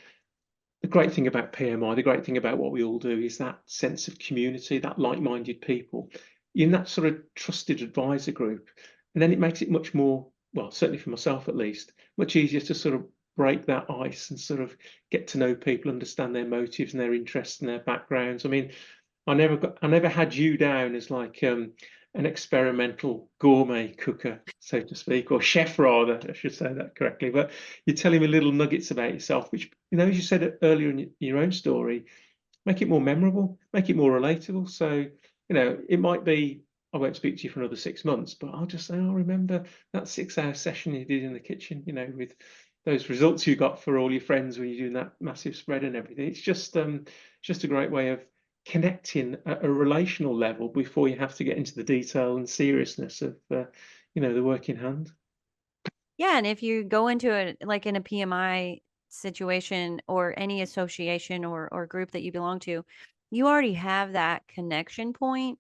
the great thing about PMI, the great thing about what we all do is that sense of community, that like-minded people, in that sort of trusted advisor group. And then it makes it much more, well, certainly for myself at least, much easier to sort of break that ice and sort of get to know people, understand their motives and their interests and their backgrounds. I mean, I never had you down as like an experimental gourmet cooker, so to speak, or chef rather, I should say that correctly. But you're telling me little nuggets about yourself, which, as you said earlier in your own story, make it more memorable, make it more relatable. So, it might be I won't speak to you for another 6 months, but I'll just say, I remember that 6 hour session you did in the kitchen, with those results you got for all your friends when you're doing that massive spread and everything. It's just a great way of connecting at a relational level before you have to get into the detail and seriousness of the work in hand. Yeah, and if you go into it like in a PMI situation or any association or group that you belong to, you already have that connection point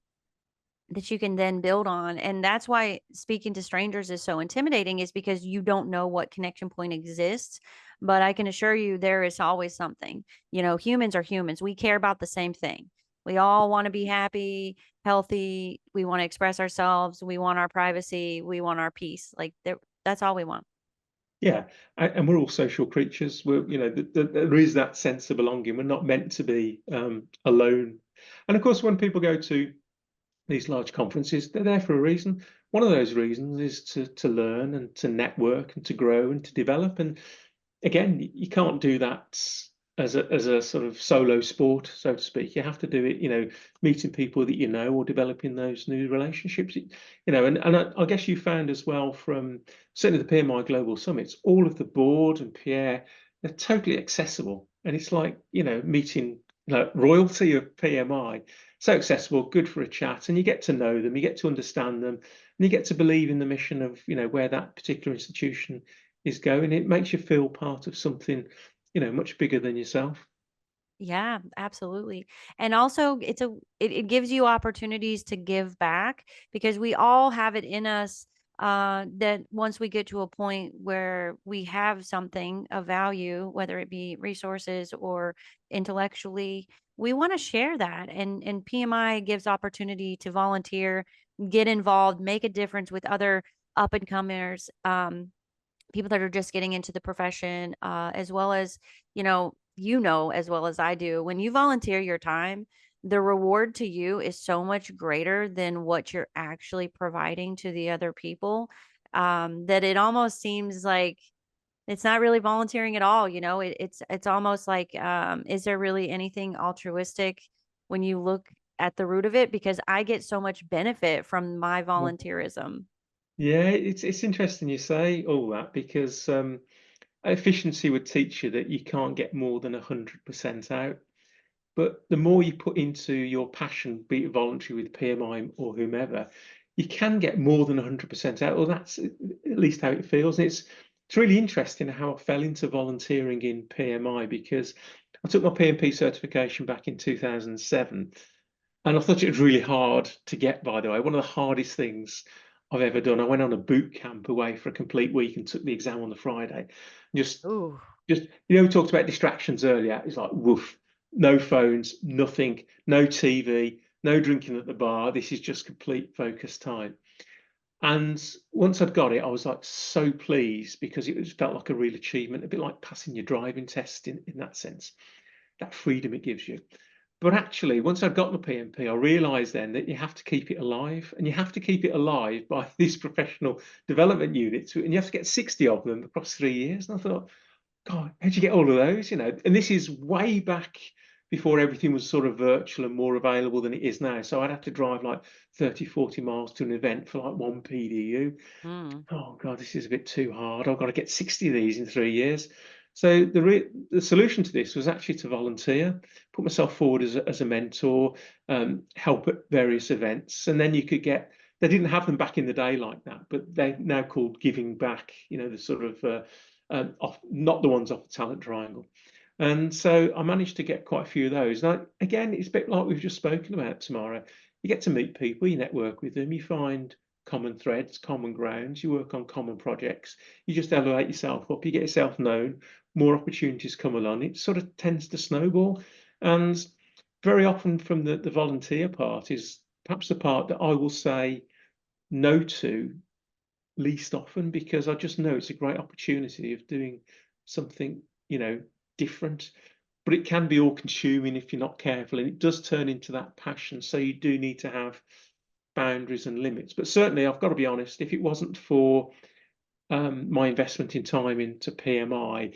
that you can then build on. And that's why speaking to strangers is so intimidating, is because you don't know what connection point exists. But I can assure you there is always something. Humans are humans. We care about the same thing. We all want to be happy, healthy. We want to express ourselves. We want our privacy. We want our peace. Like that's all we want. Yeah, and we're all social creatures. We're, there is that sense of belonging. We're not meant to be alone. And of course, when people go to these large conferences, they're there for a reason. One of those reasons is to learn and to network and to grow and to develop. And again, you can't do that as a sort of solo sport, so to speak. You have to do it, meeting people that you know or developing those new relationships. And I guess you found as well from certainly the PMI Global Summits, all of the board and Pierre, they're totally accessible. And it's like, meeting royalty of PMI. So accessible, good for a chat, and you get to know them, you get to understand them, and you get to believe in the mission of, where that particular institution is going. It makes you feel part of something, much bigger than yourself. Yeah, absolutely. And also it gives you opportunities to give back, because we all have it in us that once we get to a point where we have something of value, whether it be resources or intellectually, we want to share that. And PMI gives opportunity to volunteer, get involved, make a difference with other up and comers. People that are just getting into the profession, as well as, as well as I do, when you volunteer your time, the reward to you is so much greater than what you're actually providing to the other people, that it almost seems like it's not really volunteering at all. It's almost like, is there really anything altruistic when you look at the root of it? Because I get so much benefit from my Yeah, volunteerism. yeah, it's interesting you say all that because efficiency would teach you that you can't get more than 100% out. But the more you put into your passion, be it voluntary with PMI or whomever, you can get more than 100% out. Well, that's at least how it feels. And it's really interesting how I fell into volunteering in PMI because I took my PMP certification back in 2007. And I thought it was really hard to get, by the way. One of the hardest things I've ever done. I went on a boot camp away for a complete week and took the exam on the Friday. Just, Ooh. just we talked about distractions earlier. It's like woof, no phones, nothing, no TV, no drinking at the bar. This is just complete focus time. And once I'd got it, I was like so pleased because felt like a real achievement, a bit like passing your driving test in that sense, that freedom it gives you. But actually, once I'd got my PMP, I realised then that you have to keep it alive, and you have to keep it alive by these professional development units, and you have to get 60 of them across 3 years. And I thought, God, how'd you get all of those? And this is way back before everything was sort of virtual and more available than it is now. So I'd have to drive like 30, 40 miles to an event for like one PDU. Mm. Oh God, this is a bit too hard. I've got to get 60 of these in 3 years. So the solution to this was actually to volunteer, put myself forward as a mentor, help at various events, and then you could get. They didn't have them back in the day like that, but they're now called giving back. The sort of not the ones off the talent triangle. And so I managed to get quite a few of those. Now, again, it's a bit like we've just spoken about tomorrow. You get to meet people, you network with them, you find common threads, common grounds, you work on common projects, you just elevate yourself up, you get yourself known, more opportunities come along. It sort of tends to snowball. And very often from the volunteer part is perhaps the part that I will say no to least often because I just know it's a great opportunity of doing something, different. But it can be all consuming if you're not careful, and it does turn into that passion. So you do need to have boundaries and limits. But certainly, I've got to be honest, if it wasn't for my investment in time into PMI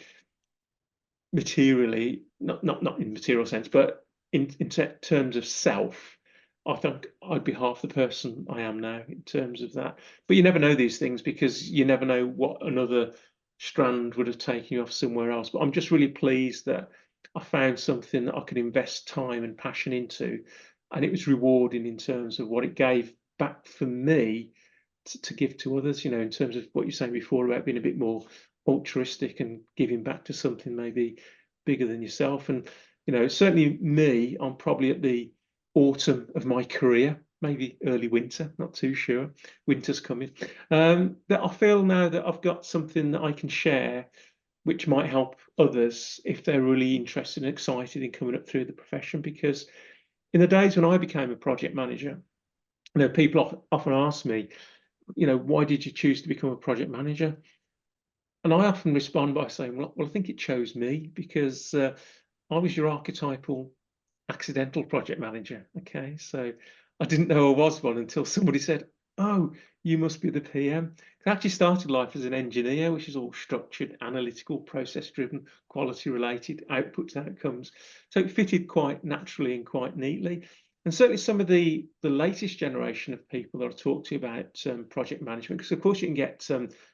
materially, not in material sense, but in terms of self, I think I'd be half the person I am now in terms of that. But you never know these things because you never know what another strand would have taken you off somewhere else. But I'm just really pleased that I found something that I could invest time and passion into, and it was rewarding in terms of what it gave back for me to give to others, in terms of what you're saying before about being a bit more altruistic and giving back to something maybe bigger than yourself. And, certainly me, I'm probably at the autumn of my career, maybe early winter, not too sure. Winter's coming. That I feel now that I've got something that I can share, which might help others if they're really interested and excited in coming up through the profession. Because in the days when I became a project manager, people often ask me, why did you choose to become a project manager? And I often respond by saying, well, I think it chose me because I was your archetypal accidental project manager. Okay, so I didn't know I was one until somebody said, "Oh, you must be the PM." I actually started life as an engineer, which is all structured, analytical, process-driven, quality-related, outputs, outcomes. So it fitted quite naturally and quite neatly. And certainly some of the latest generation of people that I talk to about project management, because of course you can get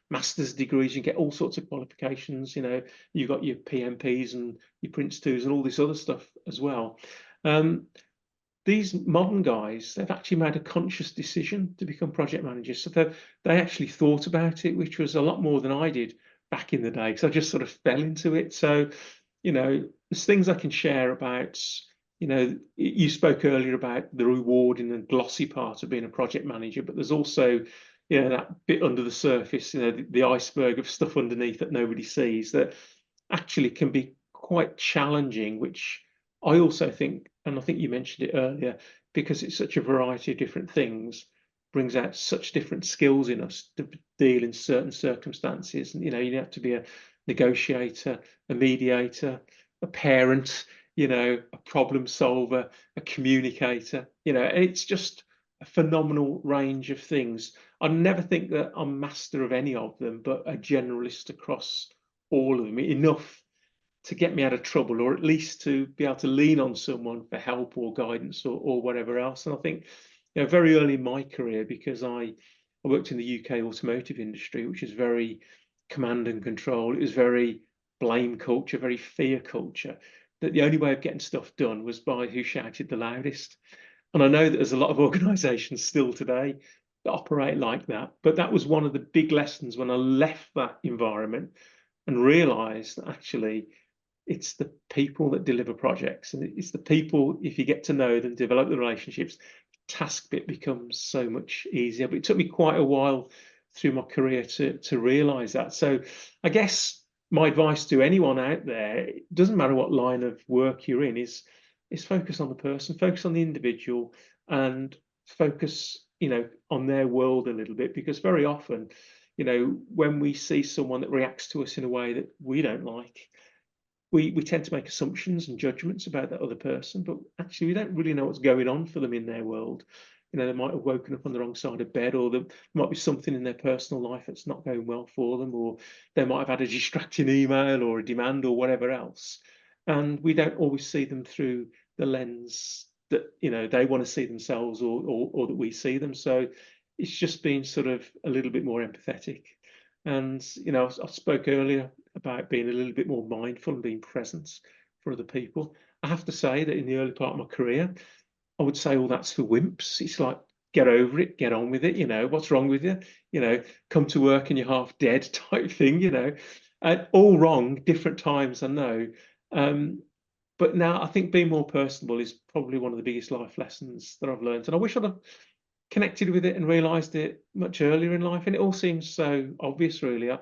master's degrees, you can get all sorts of qualifications. You've got your PMPs and your Prince 2s and all this other stuff as well. These modern guys, they've actually made a conscious decision to become project managers. So they actually thought about it, which was a lot more than I did back in the day, because I just sort of fell into it. So, there's things I can share about, you spoke earlier about the rewarding and glossy part of being a project manager, but there's also, that bit under the surface, the iceberg of stuff underneath that nobody sees that actually can be quite challenging, which I also think, and I think you mentioned it earlier, because it's such a variety of different things, brings out such different skills in us to deal in certain circumstances. And, you have to be a negotiator, a mediator, a parent, a problem solver, a communicator, it's just a phenomenal range of things. I never think that I'm master of any of them, but a generalist across all of them, enough to get me out of trouble, or at least to be able to lean on someone for help or guidance or whatever else. And I think, very early in my career, because I worked in the UK automotive industry, which is very command and control. It was very blame culture, very fear culture, that the only way of getting stuff done was by who shouted the loudest. And I know that there's a lot of organizations still today that operate like that. But that was one of the big lessons when I left that environment and realized that actually it's the people that deliver projects, and it's the people, if you get to know them, develop the relationships, task bit becomes so much easier. But it took me quite a while through my career to realize that. So I guess my advice to anyone out there, it doesn't matter what line of work you're in, is focus on the person, focus on the individual, and focus, on their world a little bit, because very often, when we see someone that reacts to us in a way that we don't like, we tend to make assumptions and judgments about that other person, but actually we don't really know what's going on for them in their world. They might have woken up on the wrong side of bed, or there might be something in their personal life that's not going well for them, or they might have had a distracting email or a demand or whatever else. And we don't always see them through the lens that they want to see themselves, or that we see them. So it's just being sort of a little bit more empathetic. And I spoke earlier about being a little bit more mindful and being present for other people. I have to say that in the early part of my career, I would say, "Oh, that's for wimps." It's like, get over it, get on with it. What's wrong with you? Come to work and you're half dead type thing. All wrong, different times, I know. But now I think being more personable is probably one of the biggest life lessons that I've learned, and I wish I'd have connected with it and realised it much earlier in life. And it all seems so obvious, really.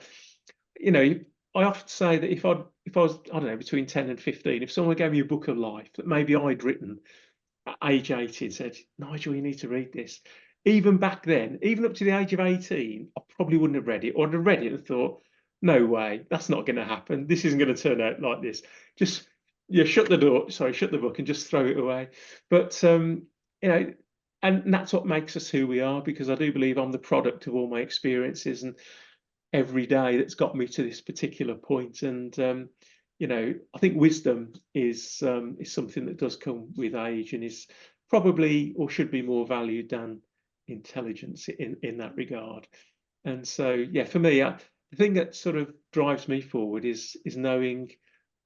You know, I often say that if I was, I don't know, between 10 and 15, if someone gave me a book of life that maybe I'd written at age 18, said, "Nigel, you need to read this." Even back then, even up to the age of 18, I probably wouldn't have read it, or I'd have read it and thought, "No way, that's not going to happen. This isn't going to turn out like this." Just, yeah, shut the door, sorry, shut the book and just throw it away. But, you know, and that's what makes us who we are, because I do believe I'm the product of all my experiences and every day that's got me to this particular point. And I think wisdom is something that does come with age, and is probably, or should be, more valued than intelligence in that regard. And so, yeah, for me, the thing that sort of drives me forward is knowing,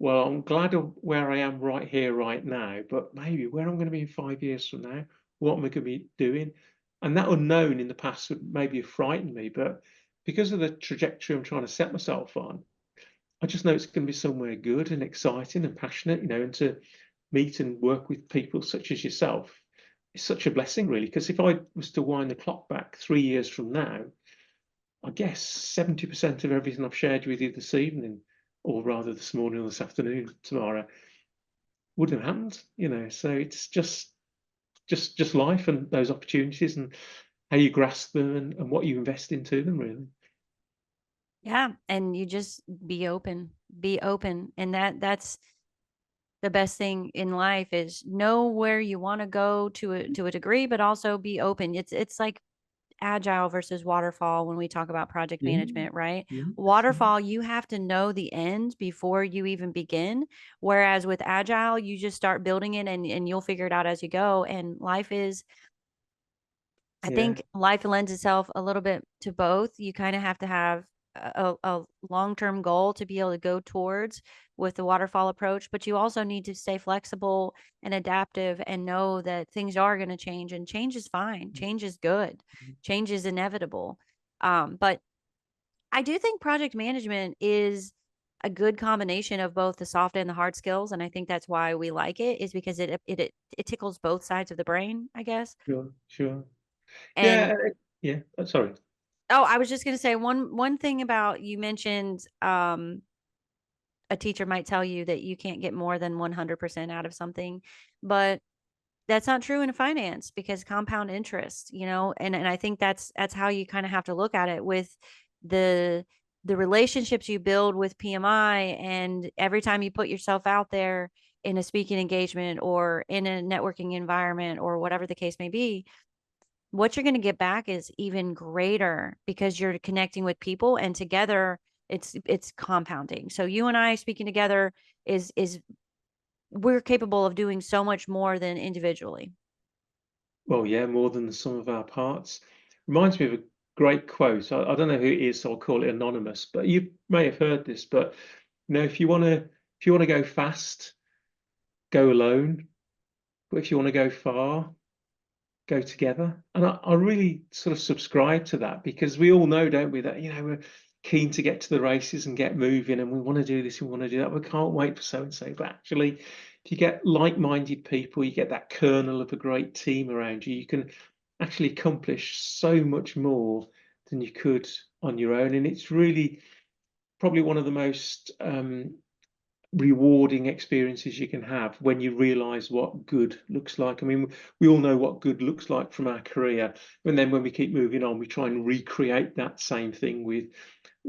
well, I'm glad of where I am right here, right now, but maybe where I'm going to be in 5 years from now, what am I going to be doing? And that unknown in the past would maybe have frightened me, but because of the trajectory I'm trying to set myself on, I just know it's going to be somewhere good and exciting and passionate, and to meet and work with people such as yourself is such a blessing, really. Because if I was to wind the clock back 3 years from now, I guess 70% of everything I've shared with you this evening, or rather this morning or this afternoon, tomorrow, wouldn't have happened. So it's just life and those opportunities, and how you grasp them, and what you invest into them, really. Yeah, and you just be open. Be open. And that's the best thing in life, is know where you want to go to a degree, but also be open. It's like agile versus waterfall when we talk about project Yeah, management, right? yeah, Waterfall, you have to know the end before you even begin. Whereas with agile, you just start building it, and you'll figure it out as you go. And I yeah, think life lends itself a little bit to both. You kind of have to have a long-term goal to be able to go towards with the waterfall approach, but you also need to stay flexible and adaptive, and know that things are going to change, and change is fine. Change is good. Change is inevitable. But I do think project management is a good combination of both the soft and the hard skills, and I think that's why we like it, is because it tickles both sides of the brain, I guess. sure, sure. And Yeah, yeah. Sorry. oh, I was just going to say one thing about, you mentioned a teacher might tell you that you can't get more than 100% out of something, but that's not true in finance, because compound interest, and I think that's how you kind of have to look at it, with the the relationships you build with PMI, and every time you put yourself out there in a speaking engagement or in a networking environment or whatever the case may be, what you're going to get back is even greater, because you're connecting with people, and together it's compounding. So you and I speaking together is we're capable of doing so much more than individually. Well, yeah, more than the sum of our parts. Reminds me of a great quote. I don't know who it is, so I'll call it anonymous. But you may have heard this. But if you want to go fast, go alone. But if you want to go far, go together. And I really sort of subscribe to that, because we all know, don't we, that keen to get to the races and get moving, and we want to do this, we want to do that, we can't wait for so and so. But actually, if you get like-minded people, you get that kernel of a great team around you, you can actually accomplish so much more than you could on your own. And it's really probably one of the most rewarding experiences you can have when you realize what good looks like. I mean, we all know what good looks like from our career, and then when we keep moving on, we try and recreate that same thing with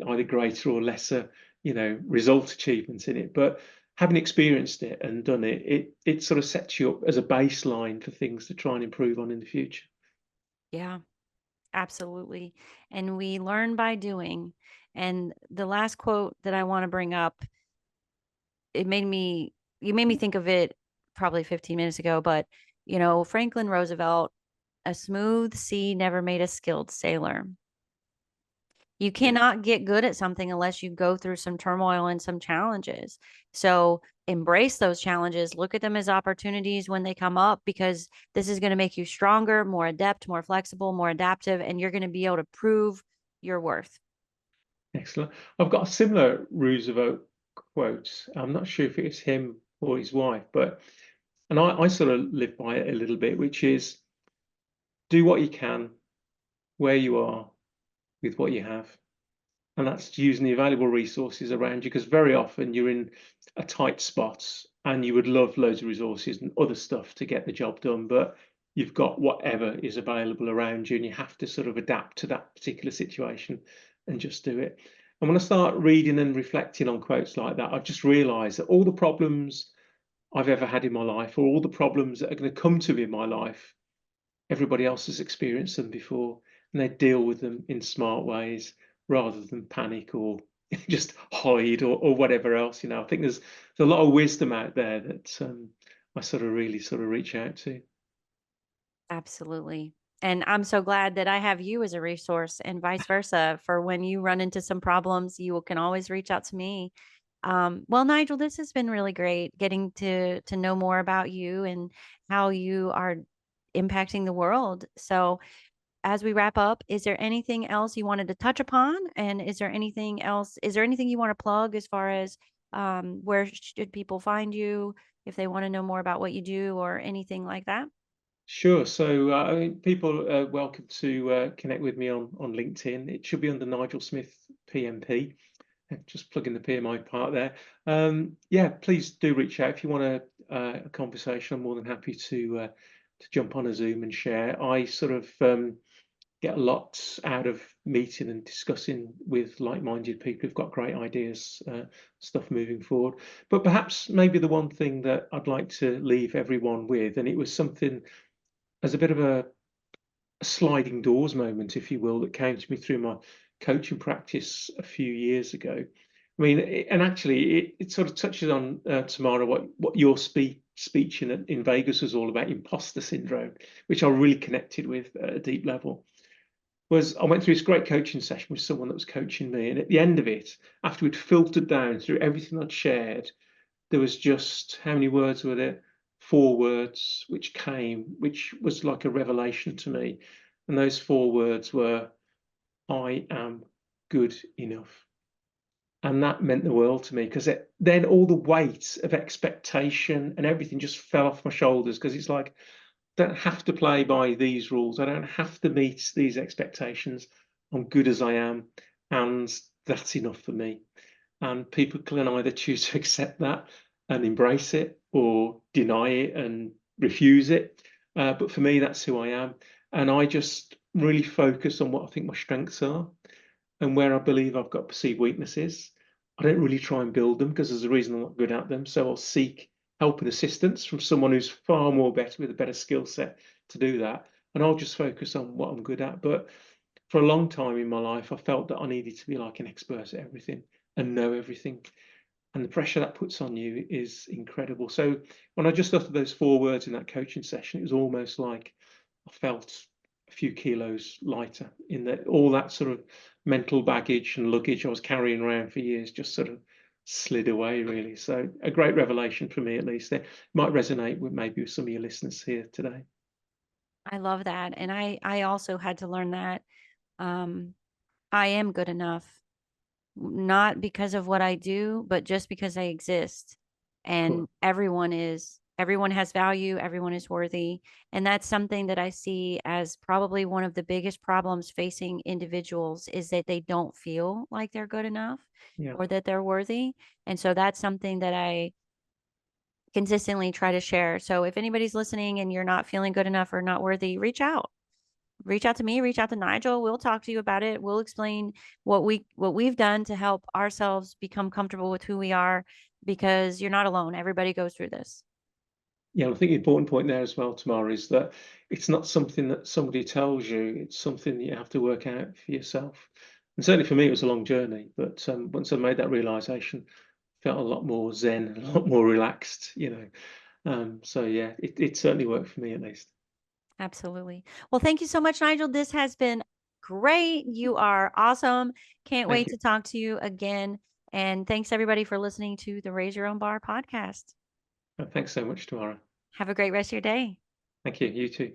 either greater or lesser, result achievements in it. But having experienced it and done it, it sort of sets you up as a baseline for things to try and improve on in the future. Yeah, absolutely. And we learn by doing. And the last quote that I want to bring up, it made me, you made me think of it probably 15 minutes ago, but Franklin Roosevelt, a smooth sea never made a skilled sailor. You Yeah. cannot get good at something unless you go through some turmoil and some challenges. So embrace those challenges, look at them as opportunities when they come up, because this is going to make you stronger, more adept, more flexible, more adaptive, and you're going to be able to prove your worth. Excellent. I've got a similar Roosevelt quote. I'm not sure if it's him or his wife, but and I sort of live by it a little bit, which is do what you can, where you are, with what you have. And that's using the available resources around you, because very often you're in a tight spot and you would love loads of resources and other stuff to get the job done, but you've got whatever is available around you and you have to sort of adapt to that particular situation and just do it. And when I start reading and reflecting on quotes like that, I've just realized that all the problems I've ever had in my life, or all the problems that are going to come to me in my life, everybody else has experienced them before, and they deal with them in smart ways rather than panic or just hide or whatever else. I think there's a lot of wisdom out there that I sort of really sort of reach out to. Absolutely. And I'm so glad that I have you as a resource and vice versa. For when you run into some problems, you can always reach out to me. Well, Nigel, this has been really great getting to know more about you and how you are impacting the world. So, as we wrap up, is there anything else you wanted to touch upon? And is there anything else? Is there anything you want to plug as far as where should people find you if they want to know more about what you do or anything like that? Sure. So I mean, people are welcome to connect with me on LinkedIn. It should be under Nigel Smith PMP. Just plugging the PMI part there. Yeah, please do reach out if you want a conversation. I'm more than happy to jump on a Zoom and share. I sort of get a lot out of meeting and discussing with like-minded people who've got great ideas, stuff moving forward. But perhaps maybe the one thing that I'd like to leave everyone with, and it was something as a bit of a sliding doors moment, if you will, that came to me through my coaching practice a few years ago. I mean, and actually, it sort of touches on Tamara what your speech in Vegas was all about, imposter syndrome, which I really connected with at a deep level. Was I went through this great coaching session with someone that was coaching me, and at the end of it, after we'd filtered down through everything I'd shared, there was just how many words were there? 4 words which was like a revelation to me. And those 4 words were, I am good enough. And that meant the world to me, because then all the weight of expectation and everything just fell off my shoulders, because it's like, I don't have to play by these rules. I don't have to meet these expectations. I'm good as I am. And that's enough for me. And people can either choose to accept that and embrace it, or deny it and refuse it. But for me, that's who I am. And I just really focus on what I think my strengths are, and where I believe I've got perceived weaknesses. I don't really try and build them, because there's a reason I'm not good at them. So I'll seek help and assistance from someone who's far more better, with a better skill set to do that. And I'll just focus on what I'm good at. But for a long time in my life, I felt that I needed to be like an expert at everything and know everything. And the pressure that puts on you is incredible. So when I just uttered those 4 words in that coaching session, it was almost like I felt a few kilos lighter, in that all that sort of mental baggage and luggage I was carrying around for years just sort of slid away, really. So a great revelation for me, at least. It might resonate with maybe with some of your listeners here today. I love that. And I also had to learn that I am good enough. not because of what I do, but just because I exist. Cool. And everyone has value, everyone is worthy. And that's something that I see as probably one of the biggest problems facing individuals is that they don't feel like they're good enough Yeah. or that they're worthy. And so that's something that I consistently try to share. So if anybody's listening and you're not feeling good enough or not worthy, reach out to me, reach out to Nigel. We'll talk to you about it. We'll explain what we've done to help ourselves become comfortable with who we are, because you're not alone. Everybody goes through this. Yeah, I think the important point there as well, Tamara, is that it's not something that somebody tells you. It's something that you have to work out for yourself. And certainly for me, it was a long journey. But once I made that realization, I felt a lot more zen, a lot more relaxed. So yeah, it certainly worked for me at least. Absolutely. Well, thank you so much, Nigel. This has been great. You are awesome. Can't Thank wait you. to talk to you again. And thanks everybody for listening to the Raise Your Own Bar podcast. Thanks so much, Tamara. Have a great rest of your day. Thank you. You too.